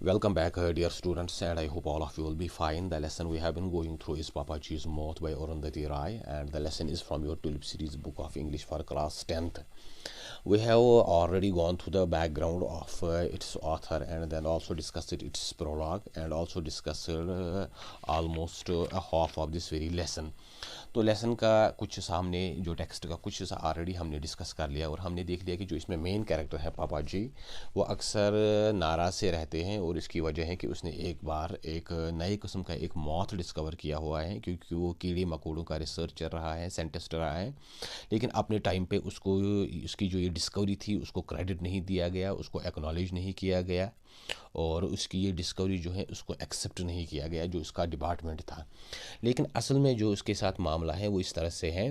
Welcome back, dear students, and I hope all of you will be fine. The lesson we have been going through is Papaji's Moth by Arundhati Rai, and the lesson is from your Tulip series book of English for class 10th. We have already gone through the background of its author and then also discussed its prologue and also discussed almost a half of this very lesson. तो lesson का कुछ सामने जो text का कुछ already हमने discuss कर लिया और हमने देख लिया कि जो इसमें मेन कैरेक्टर है पापा जी वो अक्सर नाराज़ से रहते हैं और इसकी वजह है कि उसने एक बार एक नए किस्म का एक मॉथ डिस्कवर किया हुआ है क्योंकि वो कीड़े मकोड़ों का रिसर्च चल रहा है, साइंटिस्ट रहा है, लेकिन अपने टाइम पे उसको उसकी जो ये डिस्कवरी थी उसको क्रेडिट नहीं दिया गया, उसको एक्नॉलेज नहीं किया गया और उसकी ये डिस्कवरी जो है उसको एक्सेप्ट नहीं किया गया जो इसका डिपार्टमेंट था। लेकिन असल में जो उसके साथ मामला है वो इस तरह से है।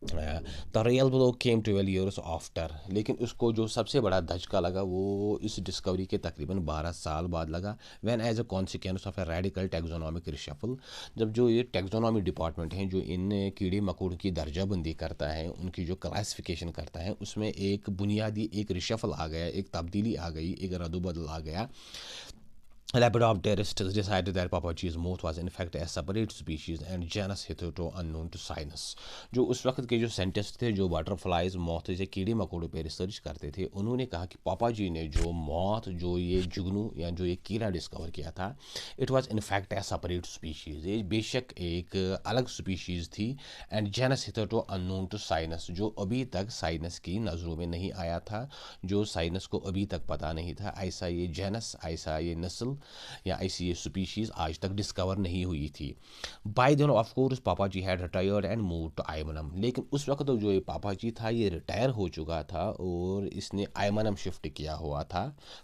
The real blow came 12 years after, लेकिन उसको जो सबसे बड़ा धचका लगा वो इस डिस्कवरी के तकरीबन 12 साल बाद लगा। When as a consequence of a radical taxonomic reshuffle, जब जो ये टेक्सोनॉमी डिपार्टमेंट है जो इन कीड़े मकोड़ की दर्जाबंदी करता है, उनकी जो क्लासिफिकेशन करता है, उसमें एक बुनियादी एक रिशफल आ गया, एक तब्दीली आ गई, एक रद्दबदल आ गया। Lepidopterists decided that Papaji's moth was in fact a separate species and genus hitherto unknown to science। जो उस वक्त के जो साइंटिस्ट थे जो बटरफ्लाइज मॉथ जैसे कीड़े मकोड़ों पे रिसर्च करते थे, उन्होंने कहा कि पापाजी ने जो मॉथ जो ये जुगनू या जो ये कीड़ा डिस्कवर किया था, it was in fact a separate species, ये बेशक एक अलग स्पीशीज़ थी। And genus hitherto unknown to science, जो अभी तक साइनस की नज़रों में नहीं आया था, जो साइनस को अभी तक पता नहीं था, ऐसा ये जेनस, ऐसा ये नस्ल या ऐसी ये स्पीशीज़ आज तक डिस्कवर नहीं हुई थी। Bye then of course Papa ji had retired and move to Ayemenem, लेकिन उस वक्त जो ये पापा जी था ये रिटायर हो चुका था और इसने आयमनम शिफ्ट किया हुआ था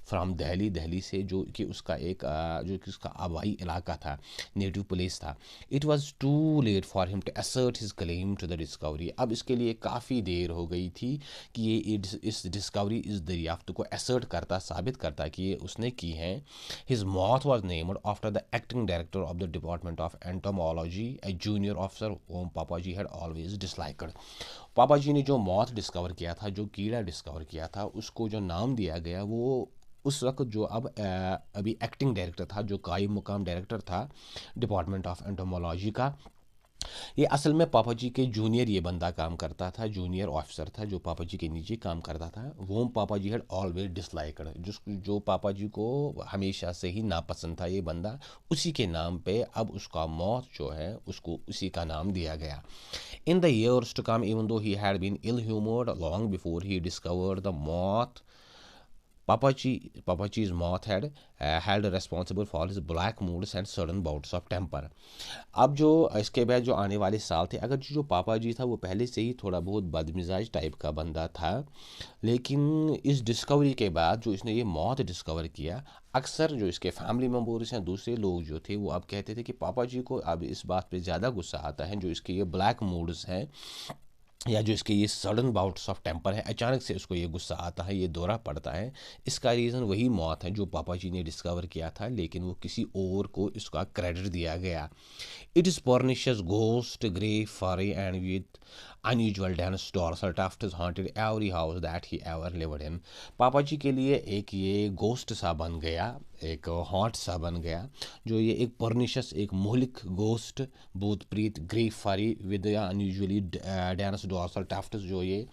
फ्रॉम दिल्ली, दिल्ली से, जो कि उसका एक जो कि उसका आबाई इलाका था, नेटिव प्लेस था। It was too late for him to assert his claim to the discovery, अब इसके लिए काफ़ी देर हो गई थी कि ये इस डिस्कवरी, इस दरियाफ्त को असर्ट करता, साबित करता कि ये उसने की है। His moth was named after the acting director of the Department of Entomology, a junior officer whom Papaji had always disliked। पापाजी ने जो मॉथ डिस्कवर किया था, जो कीड़ा डिस्कवर किया था, उसको जो नाम दिया गया वो उस वक्त जो अब अभी एक्टिंग डायरेक्टर था, जो कायम मुकाम डायरेक्टर था डिपार्टमेंट ऑफ एंटोमोलॉजी का, ये असल में पापा जी के जूनियर ये बंदा काम करता था, जूनियर ऑफिसर था जो पापा जी के नीचे काम करता था। वो पापा जी हैड ऑलवेज डिसलाइकड, जो पापा जी को हमेशा से ही नापसंद था ये बंदा, उसी के नाम पे अब उसका मौत जो है उसको उसी का नाम दिया गया। In the years to come, even though he had been ill humoured long before he discovered the moth, Papaji's moth had held responsible for his black moods and sudden bouts of temper। अब जो इसके बाद जो आने वाले साल थे, अगर जो पापा जी था वो पहले से ही थोड़ा बहुत बदमिजाज टाइप का बंदा था, लेकिन इस डिस्कवरी के बाद जो इसने ये मौत डिस्कवर किया, अक्सर जो इसके फैमिली मेम्बर्स हैं, दूसरे लोग जो थे, वो अब कहते थे कि पापा जी को अब इस बात पे ज़्यादा गुस्सा आता है, जो इसके ये ब्लैक मूड्स हैं या जो इसके ये सडन बाउट्स ऑफ टेम्पर है, अचानक से उसको ये गुस्सा आता है, ये दौरा पड़ता है, इसका रीज़न वही मौत है जो पापा जी ने डिस्कवर किया था, लेकिन वो किसी और को इसका क्रेडिट दिया गया। It is pernicious ghost, grey furry and with unusual dense dorsal tufts haunted every house that he ever lived in। पापा जी के लिए एक ये घोस्ट सा बन गया, एक हॉट सा बन गया, जो ये एक पर्निशस, एक मोहलिक घोस्ट, भूत प्रीत, ग्रे फरी with unusually dense dorsal Tufts, जो ये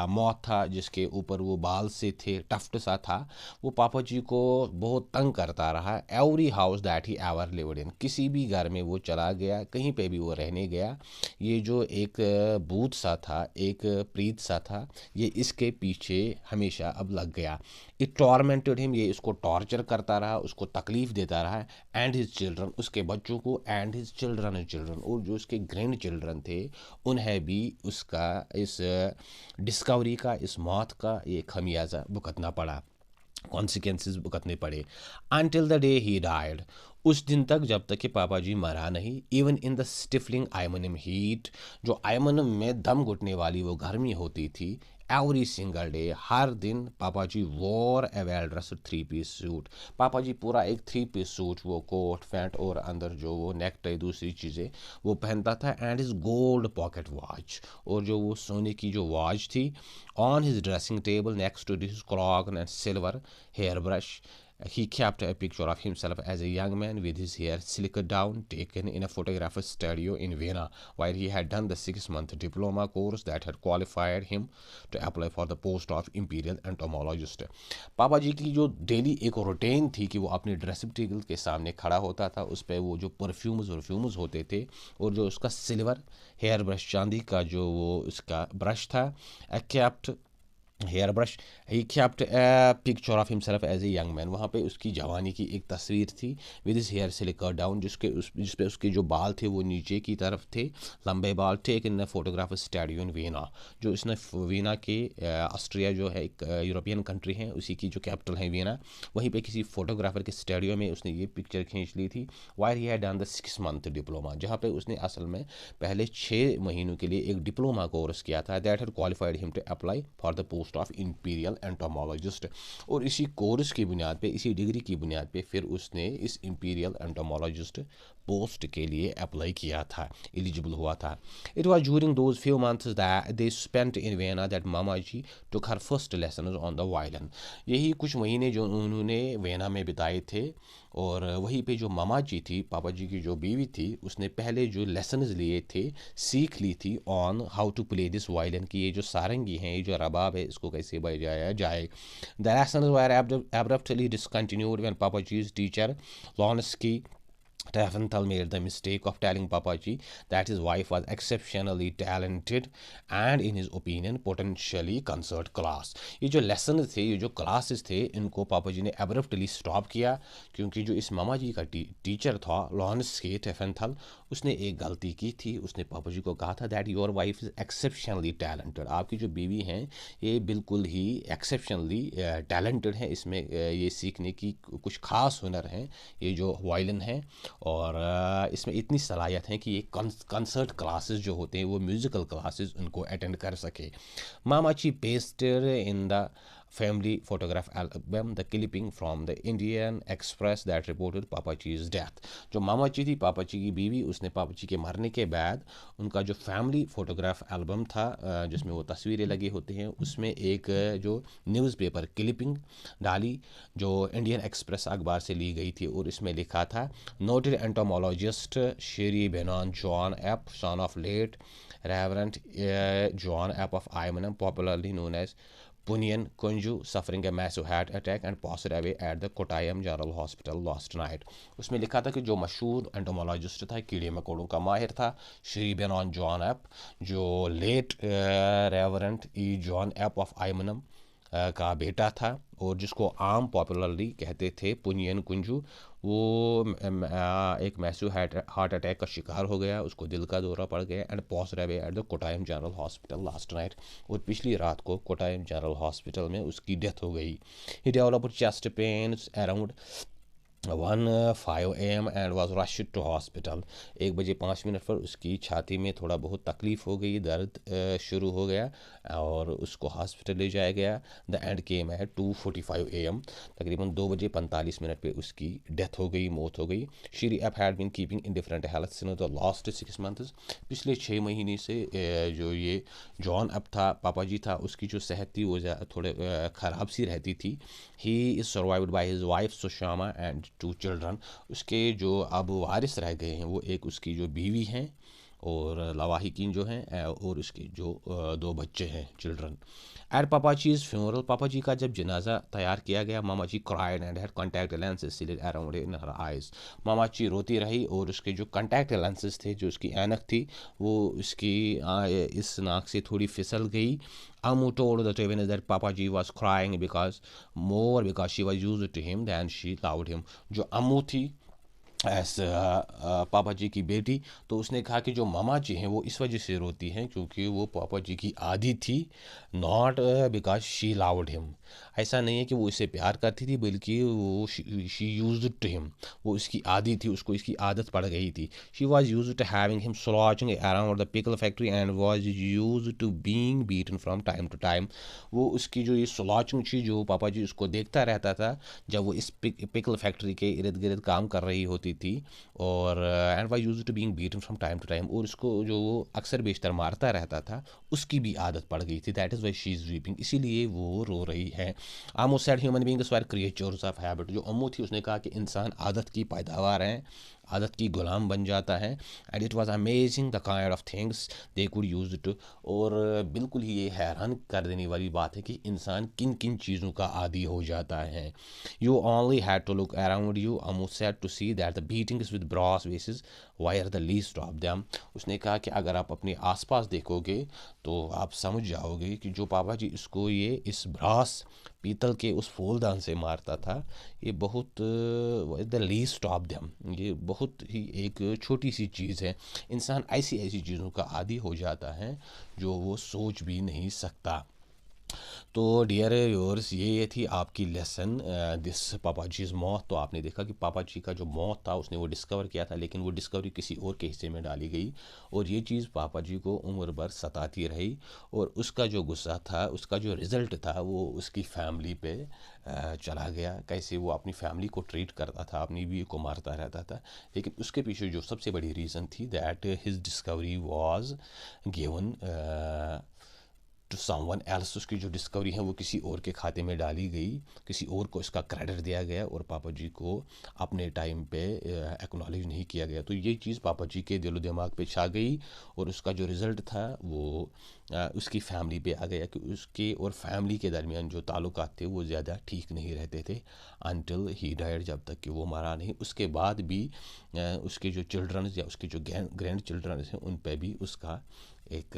मौत था जिसके ऊपर वो बाल से थे, टफ्ट सा था, वो पापा जी को बहुत तंग करता रहा। Every house that he ever lived in, किसी भी घर में वो चला गया, कहीं पे भी वो रहने गया, ये जो एक भूत सा था, एक प्रीत सा था, ये इसके पीछे हमेशा अब लग गया। इट टॉर्मेंटेड हिम, ये इसको टॉर्चर करता रहा, उसको तकलीफ़ देता रहा। एंड हिज चिल्ड्रन, उसके बच्चों को, एंड हिज चिल्ड्रन, और जो उसके ग्रैंड चिल्ड्रन थे उन्हें भी उसका इस डिस्कवरी का, इस मौत का ये खमियाजा भुगतना पड़ा, कॉन्सिक्वेंसेस भुगतने पड़े। Until the day he died, उस दिन तक जब तक कि पापा जी मरा नहीं। Even in the stifling Ayemenem heat, जो आयमनम में दम घुटने वाली वो गर्मी होती थी, एवरी सिंगल डे, हर दिन पापा जी वॉर ए वेल ड्रेस्ड 3 पीस सूट, पापा जी पूरा एक 3 पीस सूट, वो कोट पैंट और अंदर जो वो नेक टाई दूसरी चीज़ें वो पहनता था। And his gold pocket watch, और जो वो सोने की जो वॉच थी, on his dressing table next to this clock and silver hair brush, He kept a picture of himself as a young man with his hair slicked down, taken in a photographer's studio in Vienna, where he had done the 6-month diploma course that had qualified him to apply for the post of imperial entomologist. पापा जी की जो daily एक routine थी कि वो अपने dressing table के सामने खड़ा होता था, उस पर वो जो परफ्यूम्स होते थे और जो उसका सिल्वर हेयर ब्रश, चांदी का जो वो उसका ब्रश था, kept hair brush, he kept a picture of himself as a young man. वहाँ पे उसकी जवानी की एक तस्वीर थी with his hair slicked down, जिस पे उसके जो बाल थे वो नीचे की तरफ थे, लंबे बाल थे, एक इन फोटोग्राफर स्टूडियो इन वीना, जो इसने वीना के ऑस्ट्रिया जो है एक यूरोपियन कंट्री है, उसी की जो कैपिटल है वीना, वहीं पे किसी फोटोग्राफर के स्टूडियो में उसने ये पिक्चर खींच ली थी. Wire he had done the 6-month diploma, जहाँ पे उसने असल में पहले 6 महीनों के लिए एक डिप्लोमा कोर्स किया था, that had qualified him to apply for the post of imperial entomologist. और इसी कोर्स की बुनियाद पे, इसी डिग्री की बुनियाद पे फिर उसने इस इंपीरियल एंटोमोलॉजिस्ट पोस्ट के लिए अप्लाई किया था, एलिजिबल हुआ था. It was during those few months that they spent in Vienna that Mama ji took her first lesson on the violin. यही कुछ महीने जो उन्होंने वियना में बिताए थे, और वहीं पे जो मामा जी थी, पापा जी की जो बीवी थी, उसने पहले जो लेसन्स लिए थे, सीख ली थी on how to play this violin, की ये जो सारंगी है, ये जो रबाब है, इसको कैसे बजाया जाए. The lessons were abruptly discontinued when Papa G's teacher Lonsky Trefenthal made the mistake of telling Papaji that his wife was exceptionally talented and in his opinion potentially concert class. ये जो लेसन थे, ये जो classes थे, इनको पापा जी ने abruptly stop किया, क्योंकि जो इस मामा जी का टीचर था लॉन्सकी टेफेंथल, उसने एक गलती की थी. उसने पापा जी को कहा था that your wife is exceptionally talented, आपकी जो बीवी हैं ये बिल्कुल ही एक्सेप्शनली टैलेंटेड है, इसमें ये सीखने की कुछ खास हुनर हैं, ये जो वायलिन है, और इसमें इतनी सलाहियत है कि ये कंसर्ट क्लासेस जो होते हैं, वो म्यूज़िकल क्लासेस उनको अटेंड कर सके. मामाची pasted in the family photograph album the clipping from the Indian Express that reported पापाजी's death. जो मामाची थी, पापाजी की बीवी, उसने पापाजी के मरने के बाद उनका जो फैमिली फ़ोटोग्राफ एल्बम था, जिसमें वो तस्वीरें लगी होती हैं, उसमें एक जो न्यूज़पेपर क्लिपिंग डाली जो इंडियन एक्सप्रेस अखबार से ली गई थी, और इसमें लिखा था noted entomologist Shri Benaan John Ipe, son of late reverend John Ipe of Ayemenem, popularly known as Punyan Kunju, suffering a massive heart attack and passed away at the Kottayam General Hospital last night. उसमें लिखा था कि जो मशहूर एंटोमोलॉजिस्ट था, कीड़े मकोड़ों का माहिर था, श्री बेनॉन जॉन एप, जो late reverend E John Ipe of Ayemenem का बेटा था, और जिसको आम पॉपुलरली कहते थे पुनियन कुंजू, वो एक मैसिव हार्ट अटैक का शिकार हो गया, उसको दिल का दौरा पड़ गया, and passed away at the Kottayam general hospital last night, और पिछली रात को कोटायम जनरल हॉस्पिटल में उसकी डेथ हो गई. He developed chest pains around 1:05 AM and was rushed to hospital. 1:05 पर उसकी छाती में थोड़ा बहुत तकलीफ़ हो गई, दर्द शुरू हो गया, और उसको हॉस्पिटल ले जाया गया. The and came at 2:45 AM, तकरीबन 2:45 पे उसकी डेथ हो गई, मौत हो गई. श्री एप had been keeping in different health since the last 6 months, पिछले 6 महीने से जो ये जॉन एप था, पापा जी था, उसकी जो सेहत थी वो थोड़े ख़राब सी रहती थी. He is survived by his wife Sushama and 2 children. उसके जो अब वारिस रह गए हैं, वो एक उसकी जो बीवी हैं और लवाहिकीन जो हैं, और उसके जो 2 बच्चे हैं, चिल्ड्रन. एट पापाजीज फ्यूनरल, पापा जी का जब जनाजा तैयार किया गया, Mama ji cried and had contact lenses sealed around in her eyes. Mama ji रोती रही, और उसके जो कॉन्टैक्ट लेंसेज थे, जो उसकी ऐनक थी, वो उसकी इस नाक से थोड़ी फिसल गई. Amu told the Travener that Papaji was crying because she was used to him than she loved him. जो अम्मू थी एस पापा जी की बेटी, तो उसने कहा कि जो मामा जी हैं वो इस वजह से रोती हैं क्योंकि वो पापा जी की आदी थी, not because she loud him. ऐसा नहीं है कि वो इससे प्यार करती थी, बल्कि वो शी यूज्ड टू हिम, वो इसकी आदी थी, उसको इसकी आदत पड़ गई थी. She was used to having him slouching around the pickle factory and was used to being beaten from time to time. वो उसकी जो ये स्लॉचिंग थी, जो पापा जी उसको देखता रहता था जब वो इस पिकल फैक्ट्री के इर्द गिर्द काम कर रही होती करती थी और and why use to being beaten from time to time, और उसको जो वो अक्सर बेशतर मारता रहता था उसकी भी आदत पड़ गई थी। That is why she is weeping, इसीलिए वो रो रही है। Ammu said human beings were creatures of habit, जो अम्मू थी उसने कहा कि इंसान आदत की पैदावार हैं, आदत की गुलाम बन जाता है। And it was amazing the kind of things they could use to, और बिल्कुल ही ये हैरान कर देने वाली बात है कि इंसान किन किन चीज़ों का आदी हो जाता है। You only had to look around you, Ammu said, to see that the beatings with brass vases were the least of them. उसने कहा कि अगर आप अपने आसपास देखोगे तो आप समझ जाओगे कि जो पापा जी इसको ये इस ब्रास पीतल के उस फूलदान से मारता था, ये बहुत द लीस्ट ऑफ देम, ये बहुत ही एक छोटी सी चीज़ है। इंसान ऐसी ऐसी चीज़ों का आदी हो जाता है जो वो सोच भी नहीं सकता। तो डियर व्यूअर्स, ये थी आपकी लेसन दिस पापा जीज मौत। तो आपने देखा कि पापा जी का जो मौत था उसने वो डिस्कवर किया था, लेकिन वो डिस्कवरी किसी और के हिस्से में डाली गई और ये चीज़ पापा जी को उम्र भर सताती रही, और उसका जो गुस्सा था, उसका जो रिज़ल्ट था, वो उसकी फैमिली पे चला गया। कैसे वो अपनी फैमिली को ट्रीट करता था, अपनी बीवी को मारता रहता था। लेकिन उसके पीछे जो सबसे बड़ी रीज़न थी that his discovery was given to someone else, उसकी जो डिस्कवरी है वो किसी और के खाते में डाली गई, किसी और को इसका क्रेडिट दिया गया और पापा जी को अपने टाइम पे एक्नॉलेज नहीं किया गया। तो ये चीज़ पापा जी के दिलो दिमाग पे छा गई और उसका जो रिज़ल्ट था वो उसकी फैमिली पे आ गया कि उसके और फैमिली के दरमियान जो ताल्लुकात थे वो ज़्यादा ठीक नहीं रहते थे अनटिल ही डाइड, जब तक कि वो मरा नहीं। उसके बाद भी उसके जो चिल्ड्रंस या उसके जो ग्रैंड चिल्ड्रंस हैं उन पे भी उसका एक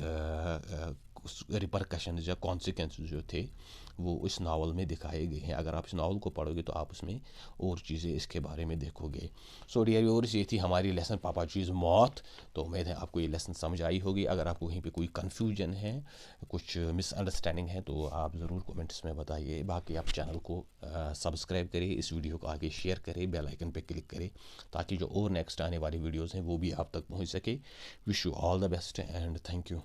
रिपरकशंस या कॉन्सिक्वेंसेस जो थे वो इस नावल में दिखाए गए हैं। अगर आप इस नावल को पढ़ोगे तो आप उसमें और चीज़ें इसके बारे में देखोगे। सो डियर व्यूअर्स, ये थी हमारी लेसन पापा जीज मौत। तो उम्मीद है आपको ये लेसन समझ आई होगी। अगर आपको कहीं पे कोई कन्फ्यूजन है, कुछ मिसअंडरस्टैंडिंग है, तो आप ज़रूर कमेंट्स में बताइए। बाकी आप चैनल को सब्सक्राइब करें, इस वीडियो को आगे शेयर करें, बेल आइकन पे क्लिक करें ताकि जो और नेक्स्ट आने वाली वीडियोज़ हैं वो भी आप तक पहुँच सके। Wish you all the best and thank you.